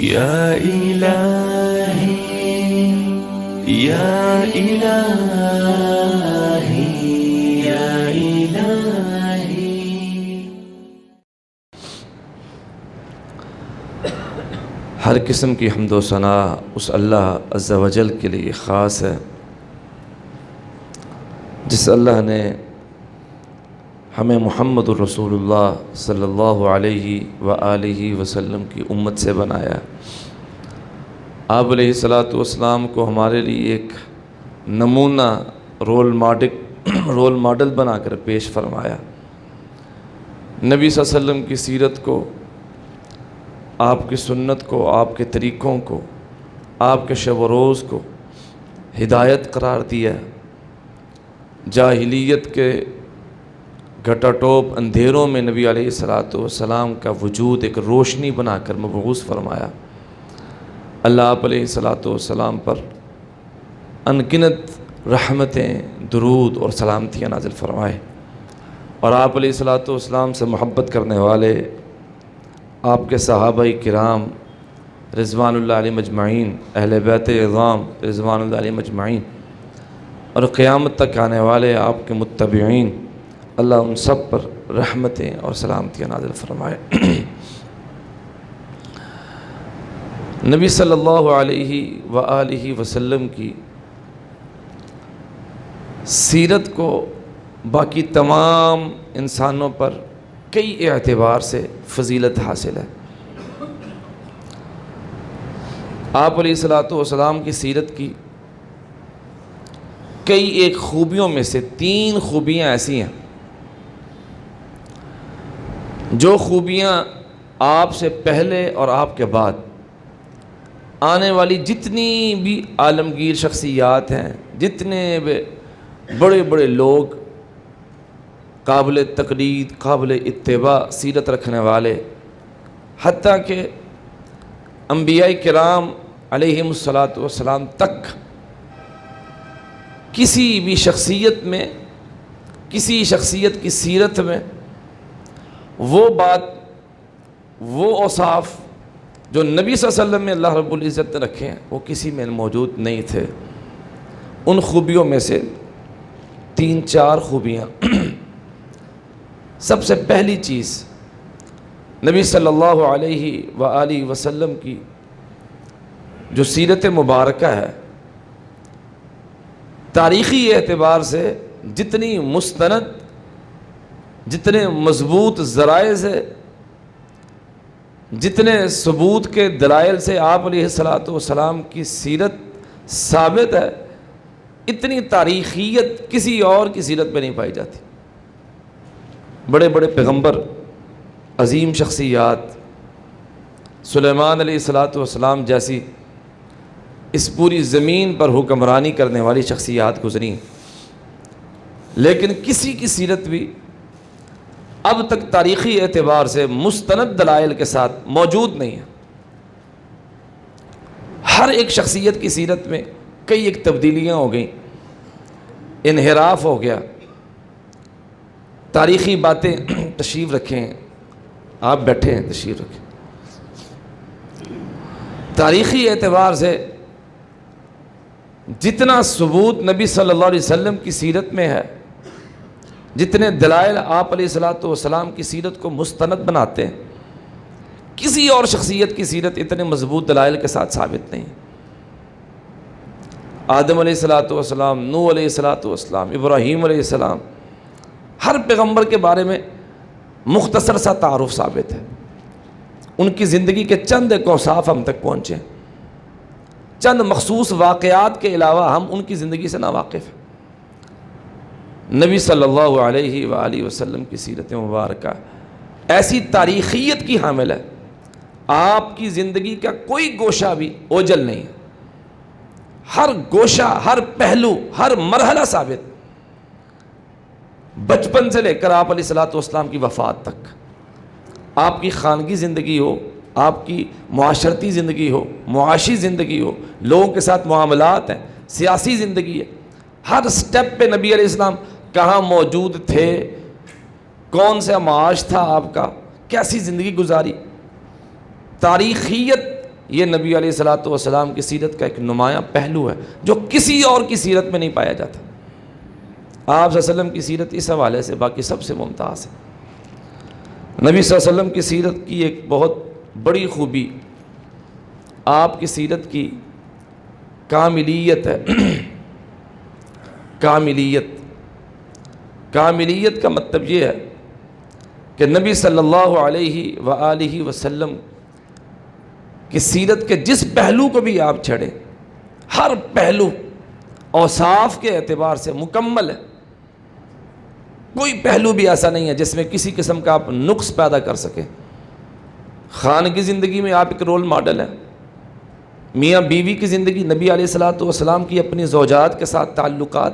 یا الہی یا الہی یا الہی۔ ہر قسم کی حمد و ثنا اس اللہ عز و جل کے لیے خاص ہے جس اللہ نے ہمیں محمد الرسول اللہ صلی اللہ علیہ وآلہ وسلم کی امت سے بنایا۔ آپ علیہ السلام کو ہمارے لیے ایک نمونہ رول ماڈل بنا کر پیش فرمایا۔ نبی صلی اللہ علیہ وسلم کی سیرت کو، آپ کی سنت کو، آپ کے طریقوں کو، آپ کے شب و روز کو ہدایت قرار دیا۔ جاہلیت کے گھٹا ٹوپ اندھیروں میں نبی علیہ السلام کا وجود ایک روشنی بنا کر مبعوث فرمایا۔ اللہ آپ علیہ السلام پر انگنت رحمتیں، درود اور سلامتیاں نازل فرمائے، اور آپ علیہ السلام سے محبت کرنے والے آپ کے صحابہ کرام رضوان اللہ علیہ مجمعین، اہل بیت اعظام رضوان اللہ علیہ مجمعین، اور قیامت تک آنے والے آپ کے متبعین، اللہ ان سب پر رحمتیں اور سلامتیاں نازل فرمائے۔ نبی صلی اللہ علیہ وآلہ وسلم کی سیرت کو باقی تمام انسانوں پر کئی اعتبار سے فضیلت حاصل ہے۔ آپ علیہ السلام کی سیرت کی کئی ایک خوبیوں میں سے 3 خوبیاں ایسی ہیں جو خوبیاں آپ سے پہلے اور آپ کے بعد آنے والی جتنی بھی عالمگیر شخصیات ہیں، جتنے بڑے بڑے لوگ قابل تقلید، قابل اتباع سیرت رکھنے والے، حتیٰ کہ انبیاء کرام علیہم الصلاۃ تک کسی بھی شخصیت میں، کسی شخصیت کی سیرت میں وہ بات، وہ اوصاف جو نبی صلی اللہ علیہ وسلم میں اللہ رب العزت نے رکھے ہیں وہ کسی میں موجود نہیں تھے۔ ان خوبیوں میں سے 3-4 خوبیاں۔ سب سے پہلی چیز، نبی صلی اللہ علیہ وآلہ وسلم کی جو سیرت مبارکہ ہے، تاریخی اعتبار سے جتنی مستند، جتنے مضبوط ذرائع سے، جتنے ثبوت کے دلائل سے آپ علیہ السلام کی سیرت ثابت ہے، اتنی تاریخیت کسی اور کی سیرت میں نہیں پائی جاتی۔ بڑے بڑے پیغمبر، عظیم شخصیات، سلیمان علیہ السلام جیسی اس پوری زمین پر حکمرانی کرنے والی شخصیات گزری، لیکن کسی کی سیرت بھی اب تک تاریخی اعتبار سے مستند دلائل کے ساتھ موجود نہیں ہے۔ ہر ایک شخصیت کی سیرت میں کئی ایک تبدیلیاں ہو گئیں، انحراف ہو گیا۔ تاریخی باتیں تشریف رکھیں، آپ بیٹھے ہیں، تشریف رکھیں۔ تاریخی اعتبار سے جتنا ثبوت نبی صلی اللہ علیہ وسلم کی سیرت میں ہے، جتنے دلائل آپ علیہ السلام کی سیرت کو مستند بناتے ہیں، کسی اور شخصیت کی سیرت اتنے مضبوط دلائل کے ساتھ ثابت نہیں۔ آدم علیہ السلام، نوح علیہ السلام، ابراہیم علیہ السلام، ہر پیغمبر کے بارے میں مختصر سا تعارف ثابت ہے۔ ان کی زندگی کے چند ایک اوصاف ہم تک پہنچے ہیں، چند مخصوص واقعات کے علاوہ ہم ان کی زندگی سے ناواقف ہیں۔ نبی صلی اللہ علیہ وآلہ وسلم کی سیرت مبارکہ ایسی تاریخیت کی حامل ہے، آپ کی زندگی کا کوئی گوشہ بھی اوجل نہیں ہے، ہر گوشہ، ہر پہلو، ہر مرحلہ ثابت، بچپن سے لے کر آپ علیہ السلام کی وفات تک۔ آپ کی خانگی زندگی ہو، آپ کی معاشرتی زندگی ہو، معاشی زندگی ہو، لوگوں کے ساتھ معاملات ہیں، سیاسی زندگی ہے، ہر سٹیپ پہ نبی علیہ السلام کہاں موجود تھے، کون سا معاش تھا آپ کا، کیسی زندگی گزاری۔ تاریخیت یہ نبی علیہ الصلوۃ والسلام کی سیرت کا ایک نمایاں پہلو ہے جو کسی اور کی سیرت میں نہیں پایا جاتا۔ آپ صلی اللہ علیہ وسلم کی سیرت اس حوالے سے باقی سب سے ممتاز ہے۔ نبی صلی اللہ علیہ وسلم کی سیرت کی ایک بہت بڑی خوبی آپ کی سیرت کی کاملیت ہے۔ کاملیت کا مطلب یہ ہے کہ نبی صلی اللہ علیہ وآلہ وسلم کی سیرت کے جس پہلو کو بھی آپ چھڑیں، ہر پہلو اوصاف کے اعتبار سے مکمل ہے۔ کوئی پہلو بھی ایسا نہیں ہے جس میں کسی قسم کا آپ نقص پیدا کر سکیں۔ خانگی زندگی میں آپ ایک رول ماڈل ہیں، میاں بیوی کی زندگی، نبی علیہ الصلوۃ والسلام کی اپنی زوجات کے ساتھ تعلقات،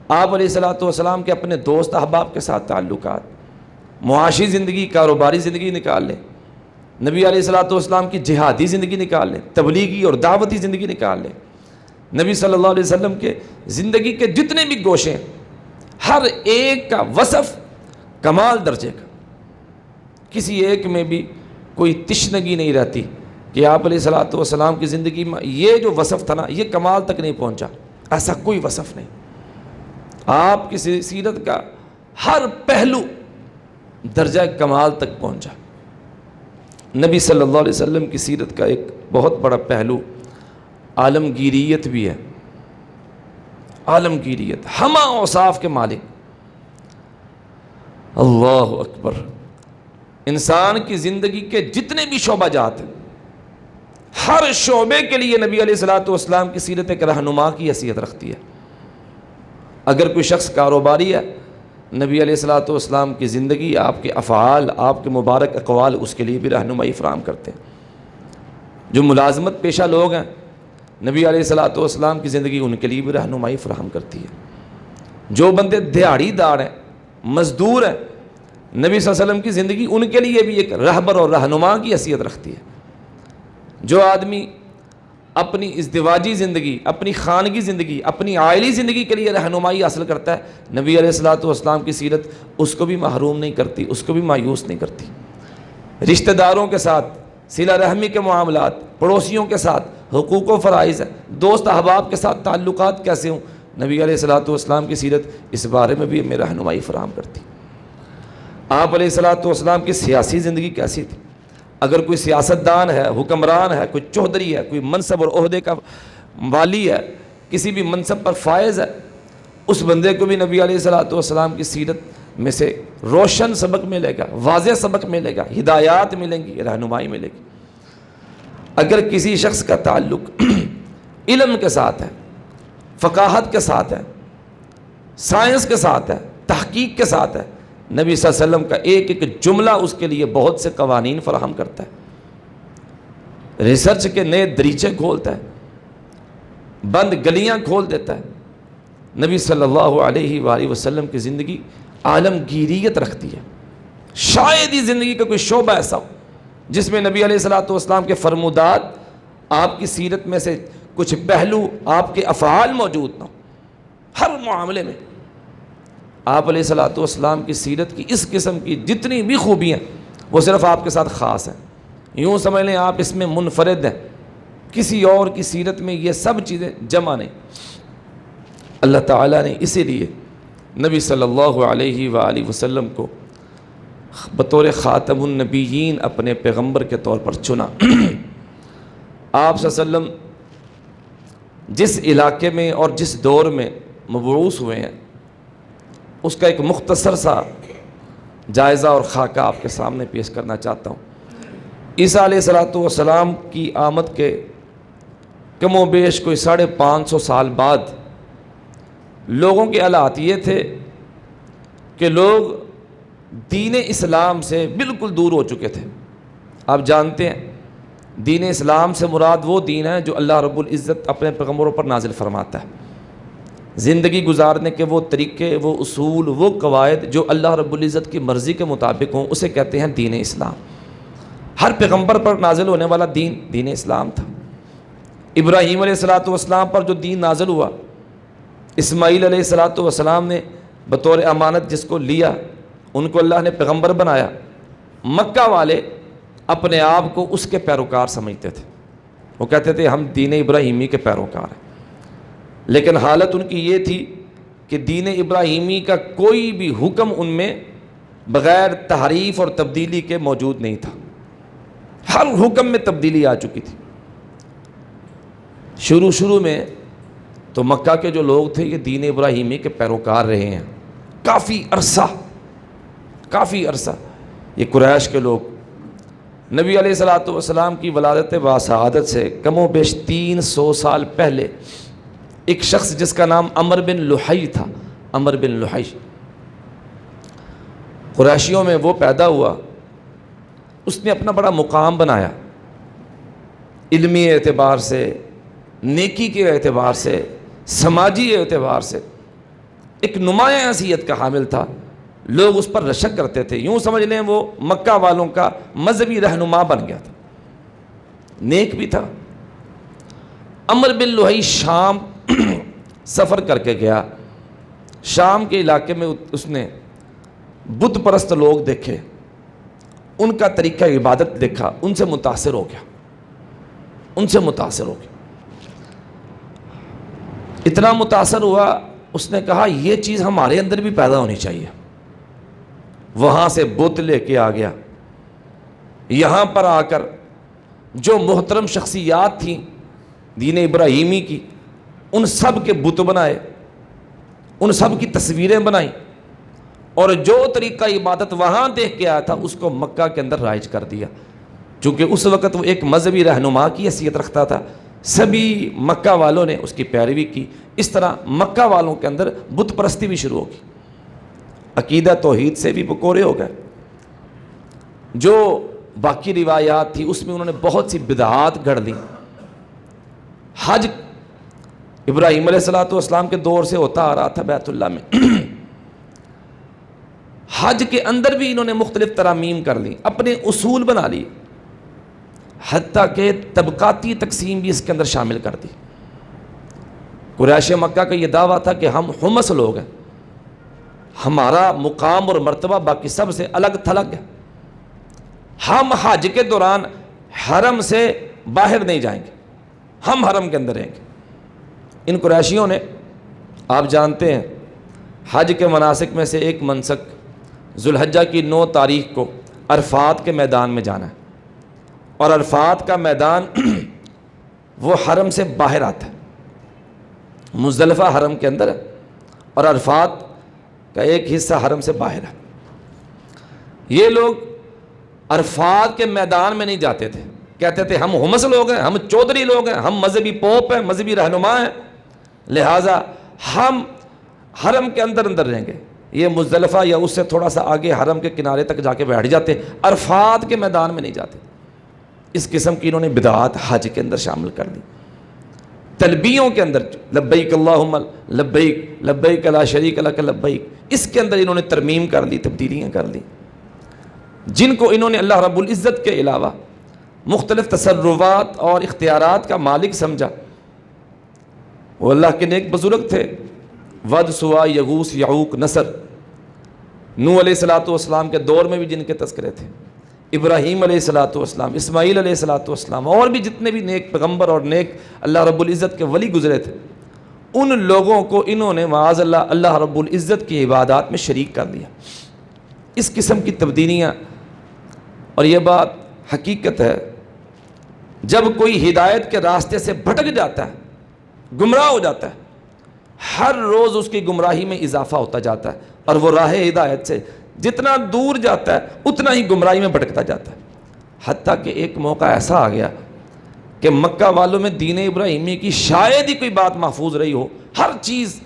آپ علیہ الصلوۃ والسلام کے اپنے دوست احباب کے ساتھ تعلقات، معاشی زندگی، کاروباری زندگی نکال لیں، نبی علیہ الصلوۃ والسلام کی جہادی زندگی نکال لیں، تبلیغی اور دعوتی زندگی نکال لیں، نبی صلی اللہ علیہ وسلم کے زندگی کے جتنے بھی گوشے ہیں، ہر ایک کا وصف کمال درجے کا، کسی ایک میں بھی کوئی تشنگی نہیں رہتی کہ آپ علیہ الصلوۃ والسلام کی زندگی میں یہ جو وصف تھا نا یہ کمال تک نہیں پہنچا، ایسا کوئی وصف نہیں۔ آپ کی سیرت کا ہر پہلو درجہ کمال تک پہنچا۔ نبی صلی اللہ علیہ وسلم کی سیرت کا ایک بہت بڑا پہلو عالمگیریت بھی ہے۔ عالمگیریت، ہمہ اوصاف کے مالک، اللہ اکبر۔ انسان کی زندگی کے جتنے بھی شعبہ جات ہیں، ہر شعبے کے لیے نبی علیہ الصلوۃ والسلام کی سیرت ایک رہنما کی حیثیت رکھتی ہے۔ اگر کوئی شخص کاروباری ہے، نبی علیہ الصلوۃ والسلام کی زندگی، آپ کے افعال، آپ کے مبارک اقوال اس کے لیے بھی رہنمائی فراہم کرتے ہیں۔ جو ملازمت پیشہ لوگ ہیں، نبی علیہ الصلوۃ والسلام کی زندگی ان کے لیے بھی رہنمائی فراہم کرتی ہے۔ جو بندے دیہڑی دار ہیں، مزدور ہیں، نبی صلی اللہ علیہ وسلم کی زندگی ان کے لیے بھی ایک رہبر اور رہنما کی حیثیت رکھتی ہے۔ جو آدمی اپنی ازدواجی زندگی، اپنی خانگی زندگی، اپنی عائلی زندگی کے لیے رہنمائی حاصل کرتا ہے، نبی علیہ الصلوۃ والسلام کی سیرت اس کو بھی محروم نہیں کرتی، اس کو بھی مایوس نہیں کرتی۔ رشتہ داروں کے ساتھ صلہ رحمی کے معاملات، پڑوسیوں کے ساتھ حقوق و فرائض ہیں، دوست احباب کے ساتھ تعلقات کیسے ہوں، نبی علیہ الصلوۃ والسلام کی سیرت اس بارے میں بھی ہمیں رہنمائی فراہم کرتی۔ آپ علیہ الصلوۃ والسلام کی سیاسی زندگی کیسی تھی؟ اگر کوئی سیاستدان ہے، حکمران ہے، کوئی چوہدری ہے، کوئی منصب اور عہدے کا والی ہے، کسی بھی منصب پر فائز ہے، اس بندے کو بھی نبی علیہ الصلوۃ والسلام کی سیرت میں سے روشن سبق ملے گا، واضح سبق ملے گا، ہدایات ملیں گی، رہنمائی ملے گی۔ اگر کسی شخص کا تعلق علم کے ساتھ ہے، فقاہت کے ساتھ ہے، سائنس کے ساتھ ہے، تحقیق کے ساتھ ہے، نبی صلی اللہ علیہ وسلم کا ایک ایک جملہ اس کے لیے بہت سے قوانین فراہم کرتا ہے، ریسرچ کے نئے دریچے کھولتا ہے، بند گلیاں کھول دیتا ہے۔ نبی صلی اللہ علیہ وآلہ وسلم کی زندگی عالمگیریت رکھتی ہے۔ شاید ہی زندگی کا کوئی شعبہ ایسا ہو جس میں نبی علیہ الصلوۃ والسلام کے فرمودات، آپ کی سیرت میں سے کچھ پہلو، آپ کے افعال موجود نہ ہو۔ ہر معاملے میں آپ علیہ الصلوۃ والسلام کی سیرت کی اس قسم کی جتنی بھی خوبیاں وہ صرف آپ کے ساتھ خاص ہیں۔ یوں سمجھ لیں آپ اس میں منفرد ہیں، کسی اور کی سیرت میں یہ سب چیزیں جمع نہیں۔ اللہ تعالیٰ نے اسی لیے نبی صلی اللہ علیہ وآلہ وسلم کو بطور خاتم النبیین اپنے پیغمبر کے طور پر چنا۔ آپ صلی اللہ علیہ وسلم جس علاقے میں اور جس دور میں مبعوث ہوئے ہیں اس کا ایک مختصر سا جائزہ اور خاکہ آپ کے سامنے پیش کرنا چاہتا ہوں۔ عیسیٰ علیہ الصلوۃ والسلام کی آمد کے کم و بیش کوئی 550 سال بعد لوگوں کے حالات یہ تھے کہ لوگ دین اسلام سے بالکل دور ہو چکے تھے۔ آپ جانتے ہیں دین اسلام سے مراد وہ دین ہے جو اللہ رب العزت اپنے پیغمبروں پر نازل فرماتا ہے۔ زندگی گزارنے کے وہ طریقے، وہ اصول، وہ قواعد جو اللہ رب العزت کی مرضی کے مطابق ہوں، اسے کہتے ہیں دین اسلام۔ ہر پیغمبر پر نازل ہونے والا دین اسلام تھا۔ ابراہیم علیہ الصلوۃ والسلام پر جو دین نازل ہوا، اسماعیل علیہ الصلوۃ والسلام نے بطور امانت جس کو لیا، ان کو اللہ نے پیغمبر بنایا۔ مکہ والے اپنے آپ کو اس کے پیروکار سمجھتے تھے. وہ کہتے تھے ہم دین ابراہیمی کے پیروکار ہیں، لیکن حالت ان کی یہ تھی کہ دین ابراہیمی کا کوئی بھی حکم ان میں بغیر تحریف اور تبدیلی کے موجود نہیں تھا. ہر حکم میں تبدیلی آ چکی تھی. شروع میں تو مکہ کے جو لوگ تھے یہ دین ابراہیمی کے پیروکار رہے ہیں کافی عرصہ. یہ قریش کے لوگ نبی علیہ الصلوۃ والسلام کی ولادت باسعادت سے کم و بیش 300 سال پہلے ایک شخص جس کا نام عمر بن لحی تھا، عمر بن لحی، قریشیوں میں وہ پیدا ہوا. اس نے اپنا بڑا مقام بنایا، علمی اعتبار سے، نیکی کے اعتبار سے، سماجی اعتبار سے ایک نمایاں حیثیت کا حامل تھا. لوگ اس پر رشک کرتے تھے، یوں سمجھ لیں وہ مکہ والوں کا مذہبی رہنما بن گیا تھا، نیک بھی تھا. عمر بن لحی شام سفر کر کے گیا. شام کے علاقے میں اس نے بت پرست لوگ دیکھے، ان کا طریقہ عبادت دیکھا، ان سے متاثر ہو گیا. اتنا متاثر ہوا اس نے کہا یہ چیز ہمارے اندر بھی پیدا ہونی چاہیے. وہاں سے بت لے کے آ گیا. یہاں پر آ کر جو محترم شخصیات تھیں دین ابراہیمی کی، ان سب کے بت بنائے، ان سب کی تصویریں بنائیں، اور جو طریقہ عبادت وہاں دیکھ کے آیا تھا اس کو مکہ کے اندر رائج کر دیا. چونکہ اس وقت وہ ایک مذہبی رہنما کی حیثیت رکھتا تھا، سبھی مکہ والوں نے اس کی پیروی کی. اس طرح مکہ والوں کے اندر بت پرستی بھی شروع ہوگی، عقیدہ توحید سے بھی بکورے ہو گئے. جو باقی روایات تھی اس میں انہوں نے بہت سی بدعات گھڑ لی. حج ابراہیم علیہ الصلوۃ والسلام کے دور سے ہوتا آ رہا تھا بیت اللہ میں. حج کے اندر بھی انہوں نے مختلف ترامیم کر لی، اپنے اصول بنا لی، حتیٰ کہ طبقاتی تقسیم بھی اس کے اندر شامل کر دی. قریش مکہ کا یہ دعویٰ تھا کہ ہم حمص لوگ ہیں، ہمارا مقام اور مرتبہ باقی سب سے الگ تھلگ ہے، ہم حج کے دوران حرم سے باہر نہیں جائیں گے، ہم حرم کے اندر رہیں گے. ان قریشیوں نے، آپ جانتے ہیں حج کے مناسک میں سے ایک منسک ذوالحجہ کی 9 تاریخ کو عرفات کے میدان میں جانا ہے، اور عرفات کا میدان وہ حرم سے باہر آتا ہے. مزدلفہ حرم کے اندر ہے اور عرفات کا ایک حصہ حرم سے باہر ہے. یہ لوگ عرفات کے میدان میں نہیں جاتے تھے، کہتے تھے ہم حمص لوگ ہیں، ہم چودھری لوگ ہیں، ہم مذہبی پوپ ہیں، مذہبی رہنما ہیں، لہٰذا ہم حرم کے اندر رہیں گے. یہ مزدلفہ یا اس سے تھوڑا سا آگے حرم کے کنارے تک جا کے بیٹھ جاتے، عرفات کے میدان میں نہیں جاتے. اس قسم کی انہوں نے بدعات حج کے اندر شامل کر دی. تلبیوں کے اندر لبیک اللہم لبیک لبیک لا شریک لک لبیک، اس کے اندر انہوں نے ترمیم کر لی، تبدیلیاں کر لی، جن کو انہوں نے اللہ رب العزت کے علاوہ مختلف تصرفات اور اختیارات کا مالک سمجھا. وہ اللہ کے نیک بزرگ تھے، ود، سوا، یغوث، یعوق، نصر. نوح علیہ الصلوۃ والسلام کے دور میں بھی جن کے تذکرے تھے، ابراہیم علیہ الصلوۃ والسلام، اسماعیل علیہ الصلوۃ والسلام، اور بھی جتنے بھی نیک پیغمبر اور نیک اللہ رب العزت کے ولی گزرے تھے، ان لوگوں کو انہوں نے معاذ اللہ رب العزت کی عبادات میں شریک کر دیا. اس قسم کی تبدیلیاں، اور یہ بات حقیقت ہے، جب کوئی ہدایت کے راستے سے بھٹک جاتا ہے، گمراہ ہو جاتا ہے، ہر روز اس کی گمراہی میں اضافہ ہوتا جاتا ہے، اور وہ راہ ہدایت سے جتنا دور جاتا ہے اتنا ہی گمراہی میں بھٹکتا جاتا ہے. حتیٰ کہ ایک موقع ایسا آ گیا کہ مکہ والوں میں دین ابراہیمی کی شاید ہی کوئی بات محفوظ رہی ہو، ہر چیز،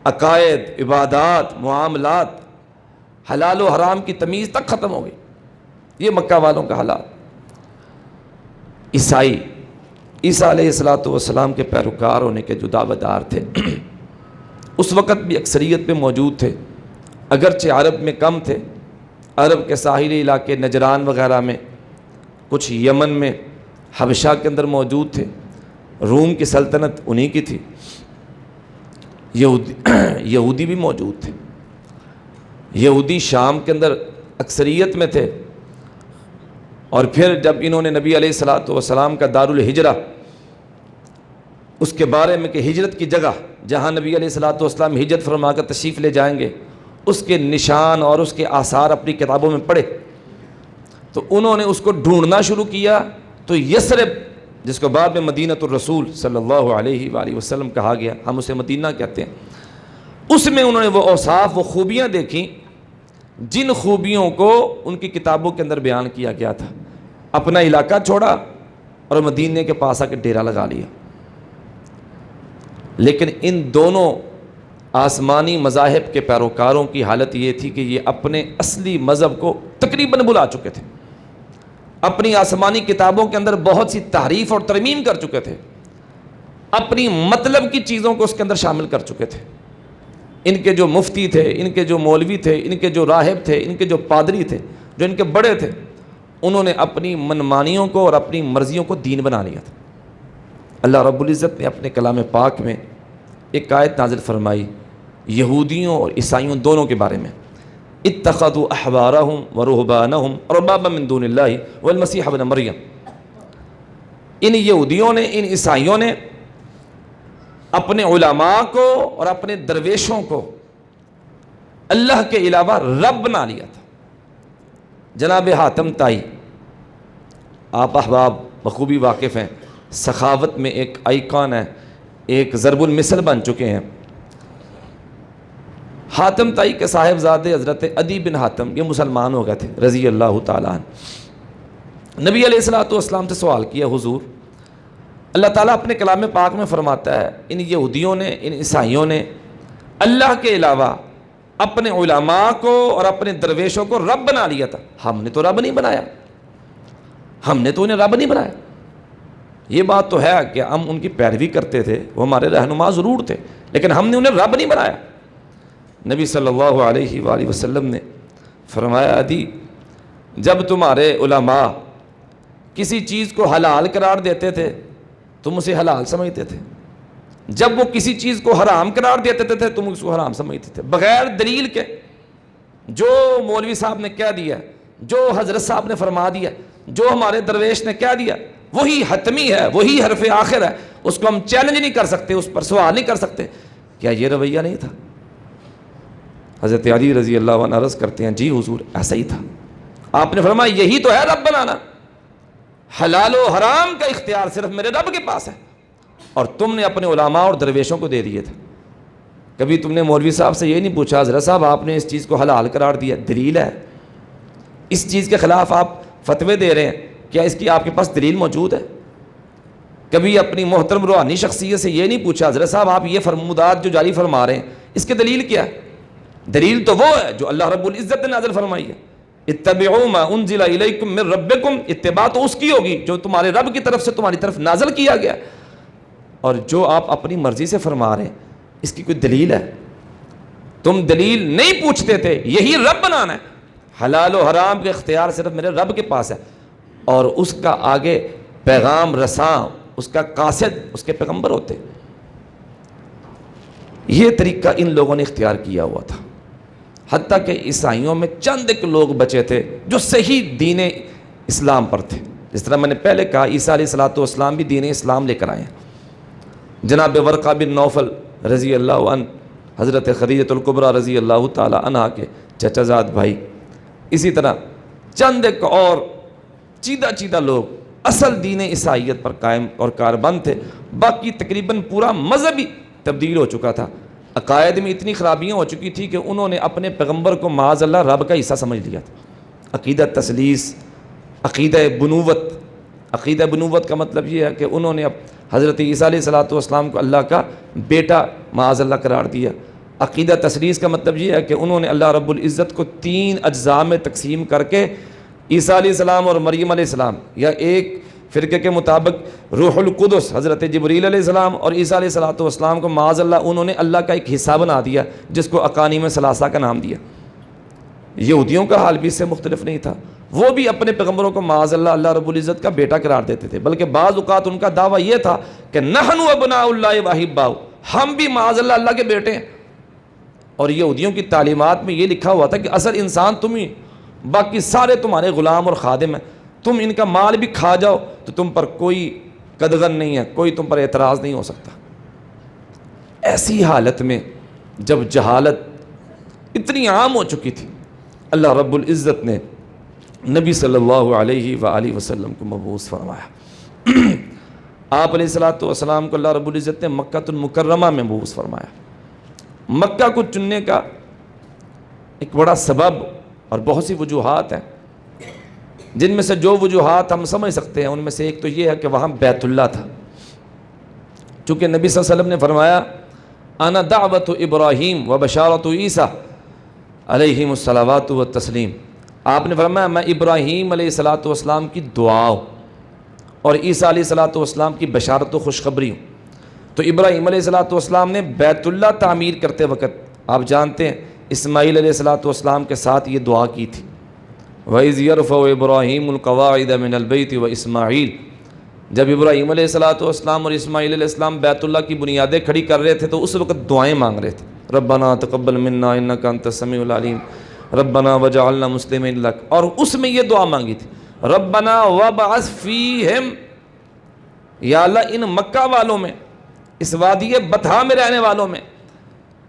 عقائد، عبادات، معاملات، حلال و حرام کی تمیز تک ختم ہو گئی. یہ مکہ والوں کا حالات. عیسیٰ علیہ الصلوۃ والسلام کے پیروکار ہونے کے جو دعویدار تھے اس وقت بھی اکثریت میں موجود تھے، اگرچہ عرب میں کم تھے. عرب کے ساحلی علاقے نجران وغیرہ میں، کچھ یمن میں، حبشہ کے اندر موجود تھے. روم کی سلطنت انہی کی تھی. یہودی بھی موجود تھے. یہودی شام کے اندر اکثریت میں تھے. اور پھر جب انہوں نے نبی علیہ الصلاۃ والسلام کا دارالہجرہ، اس کے بارے میں کہ ہجرت کی جگہ جہاں نبی علیہ الصلاۃ والسلام ہجرت فرما کر تشریف لے جائیں گے، اس کے نشان اور اس کے آثار اپنی کتابوں میں پڑھے، تو انہوں نے اس کو ڈھونڈنا شروع کیا۔ تو یثرب، جس کو بعد میں مدینۃ الرسول صلی اللہ علیہ وآلہ وسلم کہا گیا، ہم اسے مدینہ کہتے ہیں، اس میں انہوں نے وہ اوصاف، وہ خوبیاں دیکھیں جن خوبیوں کو ان کی کتابوں کے اندر بیان کیا گیا تھا۔ اپنا علاقہ چھوڑا اور مدینے کے پاس آ کے ڈیرا لگا لیا۔ لیکن ان دونوں آسمانی مذاہب کے پیروکاروں کی حالت یہ تھی کہ یہ اپنے اصلی مذہب کو تقریباً بھلا چکے تھے، اپنی آسمانی کتابوں کے اندر بہت سی تحریف اور ترمیم کر چکے تھے، اپنی مطلب کی چیزوں کو اس کے اندر شامل کر چکے تھے۔ ان کے جو مفتی تھے، ان کے جو مولوی تھے، ان کے جو راہب تھے، ان کے جو پادری تھے، جو ان کے بڑے تھے، انہوں نے اپنی منمانیوں کو اور اپنی مرضیوں کو دین بنا لیا تھا۔ اللہ رب العزت نے اپنے کلام پاک میں ایک آیت نازل فرمائی یہودیوں اور عیسائیوں دونوں کے بارے میں، اتخذوا احبارهم ورهبانهم اربابا من دون اللہ والمسیح ابن مریم۔ ان یہودیوں نے، ان عیسائیوں نے اپنے علماء کو اور اپنے درویشوں کو اللہ کے علاوہ رب بنا لیا تھا۔ جناب حاتم طائی، آپ احباب بخوبی واقف ہیں، سخاوت میں ایک آئیکن ہے، ایک ضرب المثل بن چکے ہیں۔ حاتم طائی کے صاحبزادے حضرت عدی بن حاتم یہ مسلمان ہو گئے تھے رضی اللہ تعالیٰ عنہ۔ نبی علیہ الصلوۃ والسلام سے سوال کیا، حضور اللہ تعالیٰ اپنے کلام پاک میں فرماتا ہے ان یہودیوں نے، ان عیسائیوں نے اللہ کے علاوہ اپنے علماء کو اور اپنے درویشوں کو رب بنا لیا تھا، ہم نے تو رب نہیں بنایا، ہم نے تو انہیں رب نہیں بنایا۔ یہ بات تو ہے کہ ہم ان کی پیروی کرتے تھے، وہ ہمارے رہنما ضرور تھے، لیکن ہم نے انہیں رب نہیں بنایا۔ نبی صلی اللہ علیہ وآلہ وسلم نے فرمایا، عدی جب تمہارے علماء کسی چیز کو حلال قرار دیتے تھے تم اسے حلال سمجھتے تھے، جب وہ کسی چیز کو حرام قرار دیتے تھے تم اس کو حرام سمجھتے تھے، بغیر دلیل کے۔ جو مولوی صاحب نے کہہ دیا، جو حضرت صاحب نے فرما دیا، جو ہمارے درویش نے کہہ دیا، وہی حتمی ہے، وہی حرف آخر ہے، اس کو ہم چیلنج نہیں کر سکتے، اس پر سوال نہیں کر سکتے۔ کیا یہ رویہ نہیں تھا؟ حضرت علی رضی اللہ عنہ عرض کرتے ہیں، جی حضور ایسا ہی تھا۔ آپ نے فرمایا یہی تو ہے رب بنانا، حلال و حرام کا اختیار صرف میرے رب کے پاس ہے، اور تم نے اپنے علماء اور درویشوں کو دے دیے تھے۔ کبھی تم نے مولوی صاحب سے یہ نہیں پوچھا، حضرت صاحب آپ نے اس چیز کو حلال قرار دیا، دلیل ہے؟ اس چیز کے خلاف آپ فتوے دے رہے ہیں، کیا اس کی آپ کے پاس دلیل موجود ہے؟ کبھی اپنی محترم روحانی شخصیت سے یہ نہیں پوچھا، حضرت صاحب آپ یہ فرمودات جو جاری فرما رہے ہیں اس کی دلیل کیا ہے؟ دلیل تو وہ ہے جو اللہ رب العزت نے نازل فرمائی ہے، اتبعوا ما انزل الیکم من ربکم، اتباع تو اس کی ہوگی جو تمہارے رب کی طرف سے تمہاری طرف نازل کیا گیا، اور جو آپ اپنی مرضی سے فرما رہے ہیں اس کی کوئی دلیل ہے؟ تم دلیل نہیں پوچھتے تھے، یہی رب بنانا ہے، حلال و حرام کے اختیار صرف میرے رب کے پاس ہے، اور اس کا آگے پیغام رساں، اس کا قاصد اس کے پیغمبر ہوتے۔ یہ طریقہ ان لوگوں نے اختیار کیا ہوا تھا، حتیٰ کہ عیسائیوں میں چند ایک لوگ بچے تھے جو صحیح دین اسلام پر تھے۔ جس طرح میں نے پہلے کہا عیسیٰ علیہ الصلوۃ والسلام بھی دین اسلام لے کر آئے ہیں۔ جناب ورقہ بن نوفل رضی اللہ عنہ، حضرت خدیجہ الکبریٰ رضی اللہ تعالی عنہا کے چچا زاد بھائی، اسی طرح چند ایک اور چیدہ لوگ اصل دین عیسائیت پر قائم اور کاربند تھے، باقی تقریباً پورا مذہب ہی تبدیل ہو چکا تھا۔ عقائد میں اتنی خرابیاں ہو چکی تھی کہ انہوں نے اپنے پیغمبر کو معاذ اللہ رب کا حصہ سمجھ لیا تھا۔ عقیدہ تثلیث، عقیدہ بنوت، عقیدہ بنوت کا مطلب یہ ہے کہ انہوں نے حضرت عیسیٰ علیہ الصلوۃ والسلام کو اللہ کا بیٹا معاذ اللہ قرار دیا۔ عقیدہ تثلیث کا مطلب یہ ہے کہ انہوں نے اللہ رب العزت کو 3 اجزاء میں تقسیم کر کے عیسیٰ علیہ السلام اور مریم علیہ السلام، یا ایک فرقے کے مطابق روح القدس حضرت جبریل علیہ السلام اور عیسیٰ علیہ الصلوۃ والسلام کو معاذ اللہ انہوں نے اللہ کا ایک حصہ بنا دیا، جس کو اقانیم ثلاثہ کا نام دیا۔ یہودیوں کا حال بھی اس سے مختلف نہیں تھا، وہ بھی اپنے پیغمبروں کو معاذ اللہ اللہ رب العزت کا بیٹا قرار دیتے تھے، بلکہ بعض اوقات ان کا دعویٰ یہ تھا کہ نحن ابناء اللہ واحباؤ، ہم بھی معاذ اللہ اللہ کے بیٹے ہیں۔ اور یہودیوں کی تعلیمات میں یہ لکھا ہوا تھا کہ اصل انسان تم ہی، باقی سارے تمہارے غلام اور خادم ہیں۔ تم ان کا مال بھی کھا جاؤ تو تم پر کوئی قدغن نہیں ہے, کوئی تم پر اعتراض نہیں ہو سکتا. ایسی حالت میں جب جہالت اتنی عام ہو چکی تھی, اللہ رب العزت نے نبی صلی اللہ علیہ وآلہ وسلم کو مبعوث فرمایا. آپ علیہ الصلوۃ والسلام کو اللہ رب العزت نے مکہ المکرمہ میں مبعوث فرمایا. مکہ کو چننے کا ایک بڑا سبب اور بہت سی وجوہات ہیں, جن میں سے جو وجوہات ہم سمجھ سکتے ہیں ان میں سے ایک تو یہ ہے کہ وہاں بیت اللہ تھا. چونکہ نبی صلی اللہ علیہ وسلم نے فرمایا انا دعوت ابراہیم و بشارت عیسیٰ علیہم الصلوات والتسلیم. آپ نے فرمایا میں ابراہیم علیہ الصلوۃ والسلام کی دعا ہوں اور عیسیٰ علیہ الصلوۃ والسلام کی بشارت و خوشخبری ہوں. تو ابراہیم علیہ الصلوۃ والسلام نے بیت اللہ تعمیر کرتے وقت آپ جانتے ہیں اسماعیل علیہ الصلوۃ والسلام کے ساتھ یہ دعا کی تھی, وَإِذْ يَرْفَعُ إِبْرَاهِيمُ الْقَوَاعِدَ مِنَ الْبَيْتِ وَإِسْمَاعِيلُ. جب ابراہیم علیہ الصلوۃ والسلام اور اسماعیل علیہ السلام بیت اللہ کی بنیادیں کھڑی کر رہے تھے تو اس وقت دعائیں مانگ رہے تھے, ربنا تقبل منا انک انت السمیع العلیم ربنا وجعلنا مسلمین لک. اور اس میں یہ دعا مانگی تھی ربنا وابعث فیہم, یا اللہ ان مکہ والوں میں, اس وادی بطحا میں رہنے والوں میں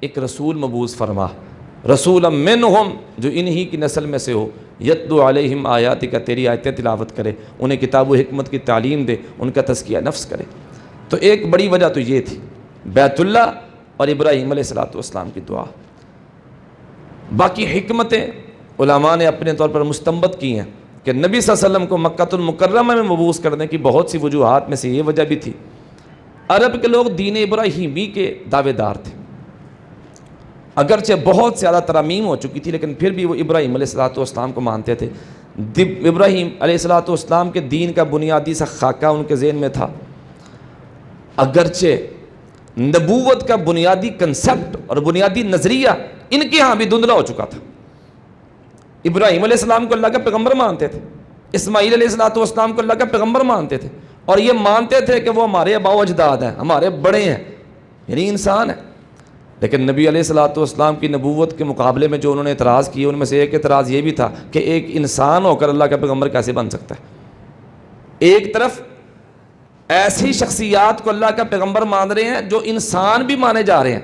ایک رسول مبعوث فرما, رسولا منہم جو انہی کی نسل میں سے ہو, یتلو علیہم آیاتک تیری آیتیں تلاوت کرے, انہیں کتاب و حکمت کی تعلیم دے, ان کا تزکیہ نفس کرے. تو ایک بڑی وجہ تو یہ تھی بیت اللہ اور ابراہیم علیہ الصلوۃ والسلام کی دعا. باقی حکمتیں علماء نے اپنے طور پر مستنبط کی ہیں کہ نبی صلی اللہ علیہ وسلم کو مکہ المکرمہ میں مبعوث کرنے کی بہت سی وجوہات میں سے یہ وجہ بھی تھی. عرب کے لوگ دین ابراہیمی کے دعوے دار تھے, اگرچہ بہت زیادہ ترامیم ہو چکی تھی لیکن پھر بھی وہ ابراہیم علیہ الصلوۃ والسلام کو مانتے تھے. ابراہیم علیہ الصلوۃ والسلام کے دین کا بنیادی سا خاکہ ان کے ذہن میں تھا, اگرچہ نبوت کا بنیادی کنسپٹ اور بنیادی نظریہ ان کے ہاں بھی دھندلا ہو چکا تھا. ابراہیم علیہ السلام کو اللہ کا پیغمبر مانتے تھے, اسماعیل علیہ الصلوۃ والسلام کو اللہ کا پیغمبر مانتے تھے, اور یہ مانتے تھے کہ وہ ہمارے آباء و اجداد ہیں, ہمارے بڑے ہیں, یعنی انسان ہیں. لیکن نبی علیہ الصلوۃ والسلام کی نبوت کے مقابلے میں جو انہوں نے اعتراض کیے ان میں سے ایک اعتراض یہ بھی تھا کہ ایک انسان ہو کر اللہ کا پیغمبر کیسے بن سکتا ہے. ایک طرف ایسی شخصیات کو اللہ کا پیغمبر مان رہے ہیں جو انسان بھی مانے جا رہے ہیں,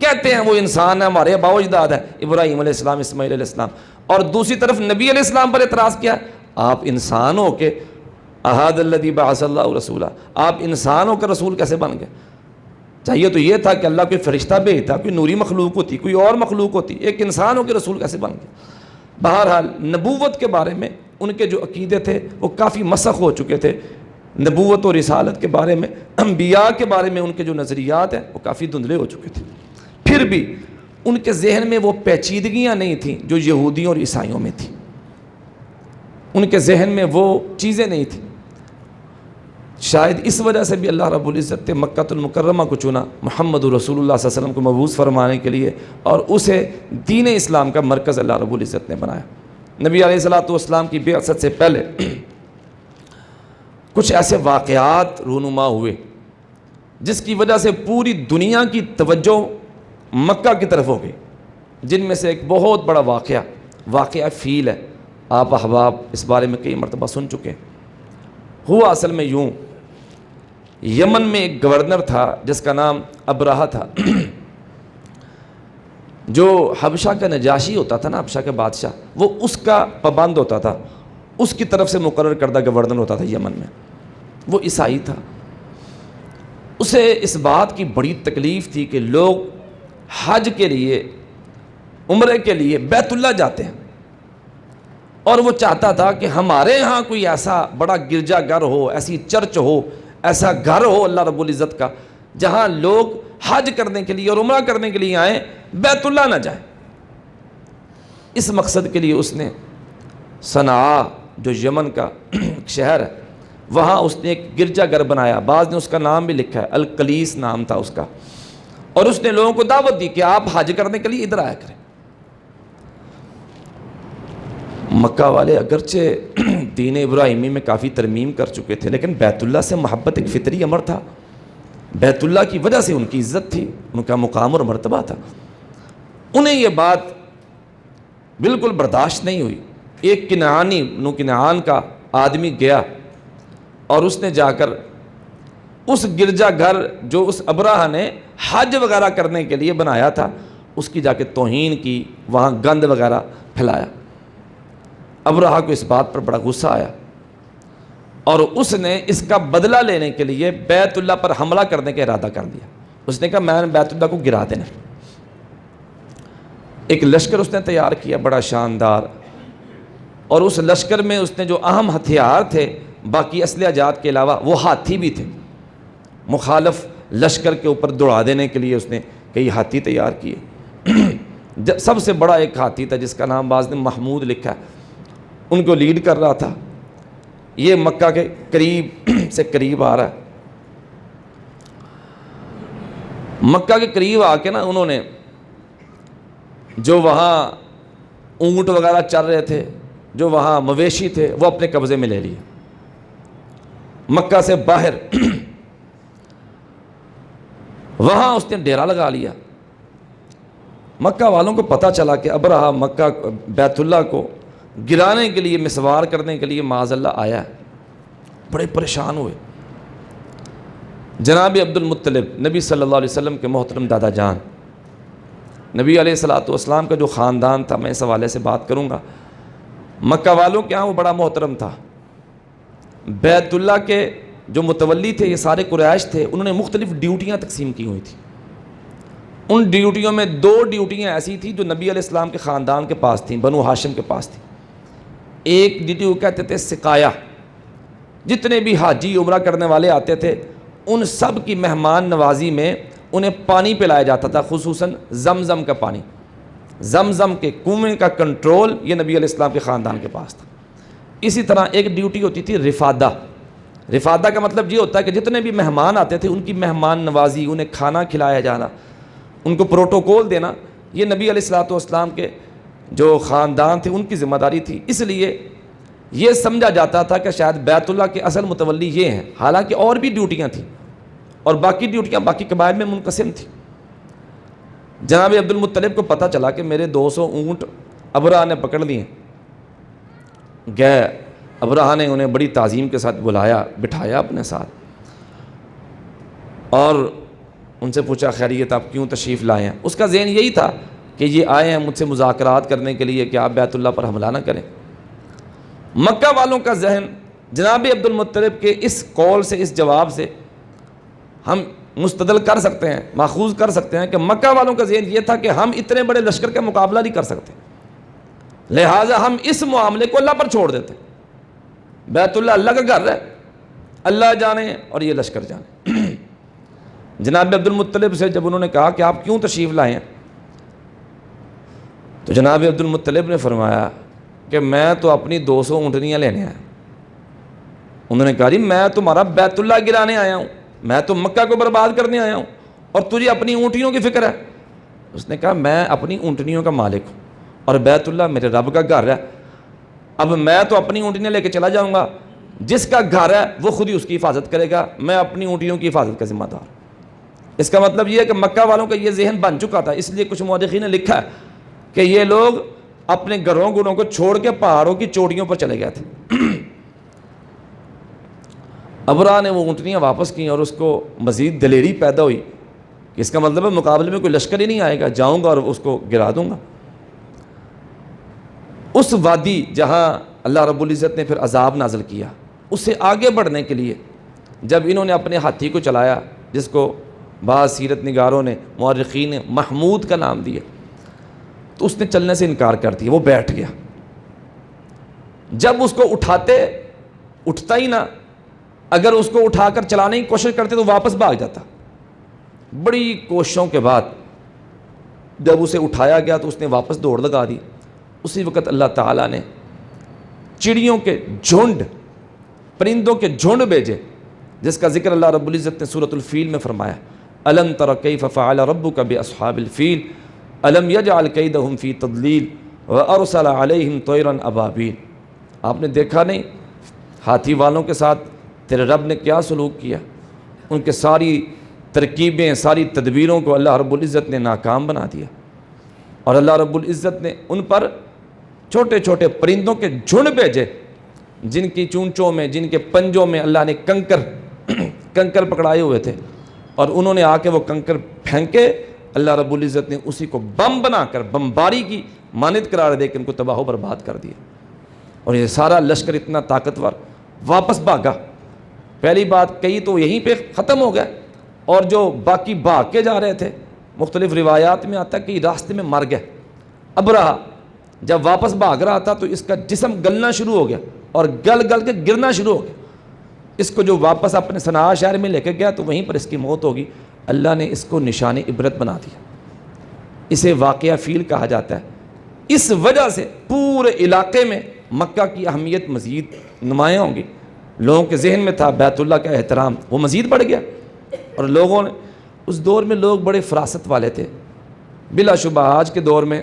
کہتے ہیں وہ انسان ہے, ہمارے آباء و اجداد ہیں, ابراہیم علیہ السلام, اسماعیل علیہ السلام. اور دوسری طرف نبی علیہ السلام پر اعتراض کیا, آپ انسان ہو کے احد الذی بعث اللہ رسولہ, آپ انسان ہو کر رسول کیسے بن گئے؟ چاہیے تو یہ تھا کہ اللہ کوئی فرشتہ بھیجتا, کوئی نوری مخلوق ہوتی, کوئی اور مخلوق ہوتی, ایک انسان ہو کے رسول کیسے بن گئے؟ بہرحال نبوت کے بارے میں ان کے جو عقیدے تھے وہ کافی مسخ ہو چکے تھے. نبوت اور رسالت کے بارے میں, انبیاء کے بارے میں ان کے جو نظریات ہیں وہ کافی دھندلے ہو چکے تھے. پھر بھی ان کے ذہن میں وہ پیچیدگیاں نہیں تھیں جو یہودیوں اور عیسائیوں میں تھیں, ان کے ذہن میں وہ چیزیں نہیں تھیں. شاید اس وجہ سے بھی اللہ رب العزت نے مکہ المکرمہ کو چنا محمد رسول اللہ صلی اللہ علیہ وسلم کو مبعوث فرمانے کے لیے, اور اسے دین اسلام کا مرکز اللہ رب العزت نے بنایا. نبی علیہ الصلوۃ والسلام کی بعثت سے پہلے کچھ ایسے واقعات رونما ہوئے جس کی وجہ سے پوری دنیا کی توجہ مکہ کی طرف ہو گئی, جن میں سے ایک بہت بڑا واقعہ فیل ہے. آپ احباب اس بارے میں کئی مرتبہ سن چکے ہیں. ہوا اصل میں یوں, یمن میں ایک گورنر تھا جس کا نام ابرہہ تھا, جو حبشہ کا نجاشی ہوتا تھا نا, حبشہ کا بادشاہ, وہ اس کا پابند ہوتا تھا, اس کی طرف سے مقرر کردہ گورنر ہوتا تھا یمن میں. وہ عیسائی تھا. اسے اس بات کی بڑی تکلیف تھی کہ لوگ حج کے لیے, عمرے کے لیے بیت اللہ جاتے ہیں, اور وہ چاہتا تھا کہ ہمارے ہاں کوئی ایسا بڑا گرجا گھر ہو, ایسی چرچ ہو, ایسا گھر ہو اللہ رب العزت کا جہاں لوگ حج کرنے کے لیے اور عمرہ کرنے کے لیے آئیں, بیت اللہ نہ جائیں. اس مقصد کے لیے اس نے صنعاء جو یمن کا شہر ہے وہاں اس نے ایک گرجا گھر بنایا. بعض نے اس کا نام بھی لکھا ہے, القلیس نام تھا اس کا, اور اس نے لوگوں کو دعوت دی کہ آپ حج کرنے کے لیے ادھر آیا کریں. مکہ والے اگرچہ دین ابراہیمی میں کافی ترمیم کر چکے تھے لیکن بیت اللہ سے محبت ایک فطری امر تھا. بیت اللہ کی وجہ سے ان کی عزت تھی, ان کا مقام اور مرتبہ تھا. انہیں یہ بات بالکل برداشت نہیں ہوئی. ایک کنعانی, کنعان کا آدمی گیا اور اس نے جا کر اس گرجا گھر جو اس ابرہہ نے حج وغیرہ کرنے کے لیے بنایا تھا اس کی جا کے توہین کی، وہاں گند وغیرہ پھیلایا۔ ابرہہ کو اس بات پر بڑا غصہ آیا اور اس نے اس کا بدلہ لینے کے لیے بیت اللہ پر حملہ کرنے کا ارادہ کر لیا۔ اس نے کہا میں نے بیت اللہ کو گرا دینا۔ ایک لشکر اس نے تیار کیا بڑا شاندار، اور اس لشکر میں اس نے جو اہم ہتھیار تھے باقی اسلحہ جات کے علاوہ وہ ہاتھی بھی تھے۔ مخالف لشکر کے اوپر دوڑا دینے کے لیے اس نے کئی ہاتھی تیار کیے۔ سب سے بڑا ایک ہاتھی تھا جس کا نام بعض نے محمود لکھا ہے، ان کو لیڈ کر رہا تھا۔ یہ مکہ کے قریب سے قریب آ رہا ہے۔ مکہ کے قریب آ کے نا انہوں نے جو وہاں اونٹ وغیرہ چل رہے تھے، جو وہاں مویشی تھے، وہ اپنے قبضے میں لے لیے۔ مکہ سے باہر وہاں اس نے ڈیرا لگا لیا۔ مکہ والوں کو پتہ چلا کہ ابرہہ مکہ بیت اللہ کو گرانے کے لیے، مسوار کرنے کے لیے معاذ اللہ آیا ہے۔ بڑے پریشان ہوئے۔ جناب عبد المطلب نبی صلی اللہ علیہ وسلم کے محترم دادا جان، نبی علیہ الصلوۃ والسلام کا جو خاندان تھا، میں اس حوالے سے بات کروں گا، مکہ والوں کے ہاں وہ بڑا محترم تھا۔ بیت اللہ کے جو متولی تھے یہ سارے قریش تھے، انہوں نے مختلف ڈیوٹیاں تقسیم کی ہوئی تھیں۔ ان ڈیوٹیوں میں 2 ڈیوٹیاں ایسی تھیں جو نبی علیہ السلام کے خاندان کے پاس تھیں، بنو ہاشم کے پاس تھیں۔ ایک ڈیوٹی وہ کہتے تھے سقایا، جتنے بھی حاجی عمرہ کرنے والے آتے تھے ان سب کی مہمان نوازی میں انہیں پانی پلایا جاتا تھا، خصوصاً زمزم کا پانی۔ زمزم کے کنویں کا کنٹرول یہ نبی علیہ السلام کے خاندان کے پاس تھا۔ اسی طرح ایک ڈیوٹی ہوتی تھی رفادہ۔ رفادہ کا مطلب یہ ہوتا ہے کہ جتنے بھی مہمان آتے تھے ان کی مہمان نوازی، انہیں کھانا کھلایا جانا، ان کو پروٹوکول دینا، یہ نبی علیہ الصلوۃ والسلام کے جو خاندان تھے ان کی ذمہ داری تھی۔ اس لیے یہ سمجھا جاتا تھا کہ شاید بیت اللہ کے اصل متولی یہ ہیں، حالانکہ اور بھی ڈیوٹیاں تھیں اور باقی ڈیوٹیاں باقی قبائل میں منقسم تھیں۔ جناب عبد المطلب کو پتہ چلا کہ میرے 200 اونٹ ابرہہ نے پکڑ لیے۔ گئے، ابرہہ نے انہیں بڑی تعظیم کے ساتھ بلایا، بٹھایا اپنے ساتھ اور ان سے پوچھا خیریت آپ کیوں تشریف لائے ہیں؟ اس کا ذہن یہی تھا کہ یہ آئے ہیں مجھ سے مذاکرات کرنے کے لیے کہ آپ بیت اللہ پر حملہ نہ کریں۔ مکہ والوں کا ذہن جناب عبد المطلب کے اس قول سے، اس جواب سے ہم مستدل کر سکتے ہیں، ماخوذ کر سکتے ہیں کہ مکہ والوں کا ذہن یہ تھا کہ ہم اتنے بڑے لشکر کا مقابلہ نہیں کر سکتے، لہٰذا ہم اس معاملے کو اللہ پر چھوڑ دیتے۔ بیت اللہ اللہ کا گھر ہے، اللہ جانے اور یہ لشکر جانے۔ جناب عبد المطلب سے جب انہوں نے کہا کہ آپ کیوں تشریف لائے ہیں، تو جناب عبد المطلب نے فرمایا کہ میں تو اپنی 200 اونٹنیاں لینے آیا۔ انہوں نے کہا جی میں تمہارا بیت اللہ گرانے آیا ہوں، میں تو مکہ کو برباد کرنے آیا ہوں اور تجھے اپنی اونٹنیوں کی فکر ہے۔ اس نے کہا میں اپنی اونٹنیوں کا مالک ہوں اور بیت اللہ میرے رب کا گھر ہے، اب میں تو اپنی اونٹنیاں لے کے چلا جاؤں گا، جس کا گھر ہے وہ خود ہی اس کی حفاظت کرے گا، میں اپنی اونٹنیوں کی حفاظت کا ذمہ دار ہوں۔ اس کا مطلب یہ ہے کہ مکہ والوں کا یہ ذہن بن چکا تھا، اس لیے کچھ مورخین نے لکھا ہے کہ یہ لوگ اپنے گھروں گروں کو چھوڑ کے پہاڑوں کی چوٹیوں پر چلے گئے تھے۔ ابرہہ نے وہ اونٹنیاں واپس کی اور اس کو مزید دلیری پیدا ہوئی کہ اس کا مطلب ہے مقابلے میں کوئی لشکر ہی نہیں آئے گا، جاؤں گا اور اس کو گرا دوں گا۔ اس وادی جہاں اللہ رب العزت نے پھر عذاب نازل کیا، اس سے آگے بڑھنے کے لیے جب انہوں نے اپنے ہاتھی کو چلایا، جس کو بعض سیرت نگاروں نے، مورخین نے محمود کا نام دیا، تو اس نے چلنے سے انکار کر دیا، وہ بیٹھ گیا۔ جب اس کو اٹھتا ہی نہ، اگر اس کو اٹھا کر چلانے کی کوشش کرتے تو واپس بھاگ جاتا۔ بڑی کوششوں کے بعد جب اسے اٹھایا گیا تو اس نے واپس دوڑ لگا دی۔ اسی وقت اللہ تعالیٰ نے چڑیوں کے جھنڈ، پرندوں کے جھنڈ بھیجے، جس کا ذکر اللہ رب العزت نے سورۃ الفیل میں فرمایا، الم تر کیف فعل ربک باصحاب الفیل الم یجعل کیدہم فی تضلیل وارسل علیہم طیرا ابابیل۔ آپ نے دیکھا نہیں ہاتھی والوں کے ساتھ تیرے رب نے کیا سلوک کیا؟ ان کے ساری ترکیبیں، ساری تدبیروں کو اللہ رب العزت نے ناکام بنا دیا، اور اللہ رب العزت نے ان پر چھوٹے چھوٹے پرندوں کے جھنڈ بھیجے جن کی چونچوں میں، جن کے پنجوں میں اللہ نے کنکر پکڑائے ہوئے تھے، اور انہوں نے آ کے وہ کنکر پھینکے، اللہ رب العزت نے اسی کو بم بنا کر بمباری کی مانند قرار دے کے ان کو تباہ و برباد کر دیا۔ اور یہ سارا لشکر اتنا طاقتور واپس بھاگا۔ پہلی بات کئی تو یہیں پہ ختم ہو گئے، اور جو باقی بھاگ کے جا رہے تھے، مختلف روایات میں آتا ہے کہ راستے میں مر گئے۔ ابرہہ جب واپس بھاگ رہا تھا تو اس کا جسم گلنا شروع ہو گیا، اور گل کے گرنا شروع ہو گیا۔ اس کو جو واپس اپنے صنعاء شہر میں لے کے گیا تو وہیں پر اس کی موت ہوگی۔ اللہ نے اس کو نشان عبرت بنا دیا۔ اسے واقعہ فیل کہا جاتا ہے۔ اس وجہ سے پورے علاقے میں مکہ کی اہمیت مزید نمایاں ہوگی۔ لوگوں کے ذہن میں تھا بیت اللہ کا احترام، وہ مزید بڑھ گیا، اور لوگوں نے اس دور میں لوگ بڑے فراست والے تھے۔ بلا شبہ آج کے دور میں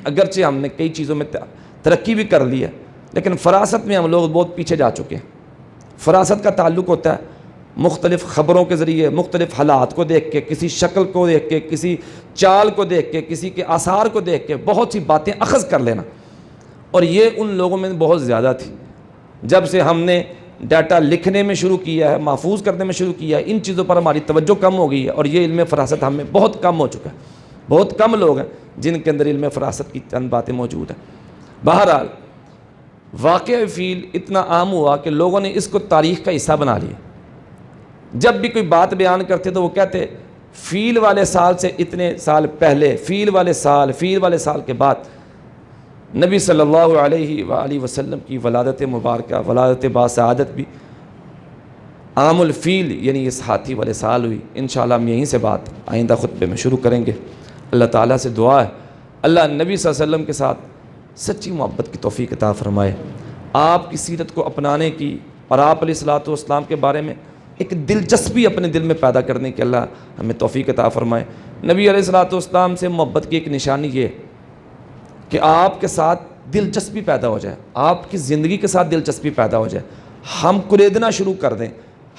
اگرچہ ہم نے کئی چیزوں میں ترقی بھی کر لی ہے، لیکن فراست میں ہم لوگ بہت پیچھے جا چکے ہیں۔ فراست کا تعلق ہوتا ہے مختلف خبروں کے ذریعے، مختلف حالات کو دیکھ کے، کسی شکل کو دیکھ کے، کسی چال کو دیکھ کے، کسی کے آثار کو دیکھ کے بہت سی باتیں اخذ کر لینا، اور یہ ان لوگوں میں بہت زیادہ تھی۔ جب سے ہم نے ڈیٹا لکھنے میں شروع کیا ہے، محفوظ کرنے میں شروع کیا ہے، ان چیزوں پر ہماری توجہ کم ہو گئی ہے، اور یہ علم فراست ہم میں بہت کم ہو چکا ہے۔ بہت کم لوگ ہیں جن کے اندر علم فراست کی چند باتیں موجود ہیں۔ بہرحال واقعہ فیل اتنا عام ہوا کہ لوگوں نے اس کو تاریخ کا حصہ بنا لیا۔ جب بھی کوئی بات بیان کرتے تو وہ کہتے فیل والے سال سے اتنے سال پہلے، فیل والے سال کے بعد نبی صلی اللہ علیہ وآلہ وسلم کی ولادت مبارکہ، ولادت باسعادت بھی عام الفیل یعنی اس ہاتھی والے سال ہوئی۔ انشاءاللہ ہم یہیں سے بات آئندہ خطبے میں شروع کریں گے۔ اللہ تعالیٰ سے دعا ہے اللہ نبی صلی اللہ علیہ وسلم کے ساتھ سچی محبت کی توفیق عطا فرمائے، آپ کی سیرت کو اپنانے کی، اور آپ علیہ الصلوۃ والسلام کے بارے میں ایک دلچسپی اپنے دل میں پیدا کرنے کی اللہ ہمیں توفیق عطا فرمائے۔ نبی علیہ الصلوۃ والسلام سے محبت کی ایک نشانی یہ ہے کہ آپ کے ساتھ دلچسپی پیدا ہو جائے، آپ کی زندگی کے ساتھ دلچسپی پیدا ہو جائے، ہم قریدنا شروع کر دیں،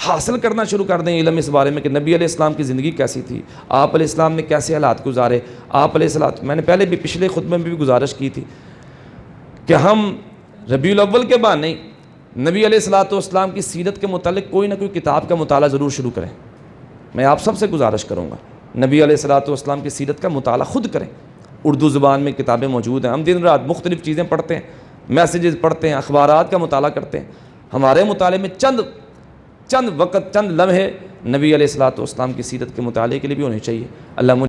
حاصل کرنا شروع کر دیں علم اس بارے میں کہ نبی علیہ السلام کی زندگی کیسی تھی، آپ علیہ السلام نے کیسے حالات گزارے، آپ علیہ السلام، میں نے پہلے بھی پچھلے خطبے میں بھی گزارش کی تھی کہ ہم ربیع الاول کے بعد نہیں، نبی علیہ الصلوۃ والسلام کی سیرت کے متعلق کوئی نہ کوئی کتاب کا مطالعہ ضرور شروع کریں۔ میں آپ سب سے گزارش کروں گا نبی علیہ الصلوۃ والسلام کی سیرت کا مطالعہ خود کریں۔ اردو زبان میں کتابیں موجود ہیں، ہم دن رات مختلف چیزیں پڑھتے ہیں، میسیجز پڑھتے ہیں، اخبارات کا مطالعہ کرتے ہیں۔ ہمارے مطالعے میں چند وقت، چند لمحے نبی علیہ الصلوۃ والسلام کی سیرت کے مطالعے کے لیے بھی ہونے چاہیے۔ اللہ